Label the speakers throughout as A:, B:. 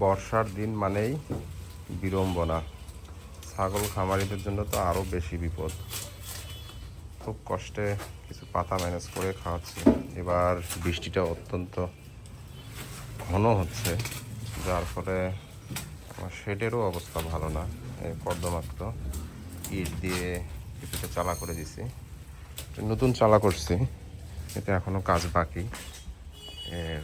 A: বর্ষার দিন মানেই বিড়ম্বনা। ছাগল খামারিদের জন্য তো আরও বেশি বিপদ। খুব কষ্টে কিছু পাতা ম্যানেজ করে খাওয়াচ্ছি। এবার বৃষ্টিটা অত্যন্ত ঘন হচ্ছে, যার ফলে আমার শেডেরও অবস্থা ভালো না। এই কর্দমাক্ত ইট দিয়ে কিছুটা চালা করে দিছি, নতুন চালা করছি, এতে এখনও কাজ বাকি। এর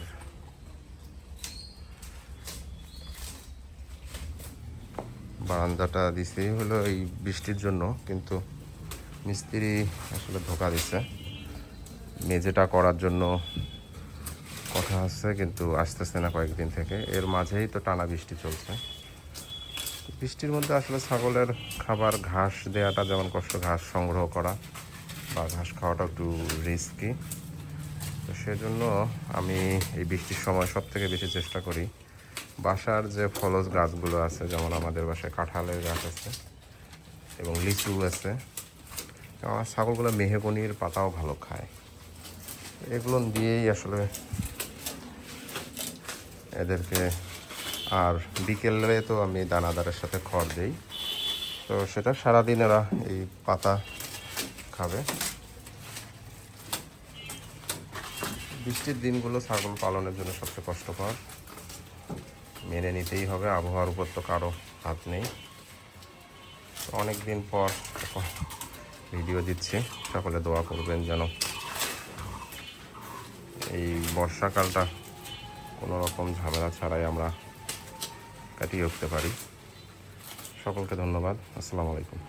A: বারান্দাটা দিছি হলো এই বৃষ্টির জন্য, কিন্তু মিস্ত্রি আসলে ধোকা দিচ্ছে। মেঝেটা করার জন্য কথা আছে, কিন্তু আসতেছে না কয়েকদিন থেকে। এর মাঝেই তো টানা বৃষ্টি চলছে। বৃষ্টির মধ্যে আসলে ছাগলের খাবার ঘাস দেওয়াটা যেমন কষ্ট, ঘাস সংগ্রহ করা বা ঘাস খাওয়াটা একটু রিস্কি। তো সেজন্য আমি এই বৃষ্টির সময় সব থেকে বেশি চেষ্টা করি বাসার যে ফলজ গাছগুলো আছে, যেমন আমাদের বাসায় কাঁঠালের গাছ আছে এবং লিচু আছে। আমার ছাগলগুলো মেহগনির পাতাও ভালো খায়। এগুলো দিয়েই আসলে এদেরকে, আর বিকেলে তো আমি দানাদারের সাথে খড় দিই, তো সেটা সারাদিন এরা এই পাতা খাবে। বৃষ্টির দিনগুলো ছাগল পালনের জন্য সবচেয়ে কষ্টকর, মেনে নিতেই হবে। আবহাওয়ার উপর তো কারো হাত নেই। অনেক দিন পর ভিডিও দিচ্ছি, সকলে দোয়া করবেন যেন এই বর্ষাকালটা কোনো রকম ঝামেলা ছাড়াই আমরা কাটিয়ে উঠতে পারি। সকলকে ধন্যবাদ। আসসালামু আলাইকুম।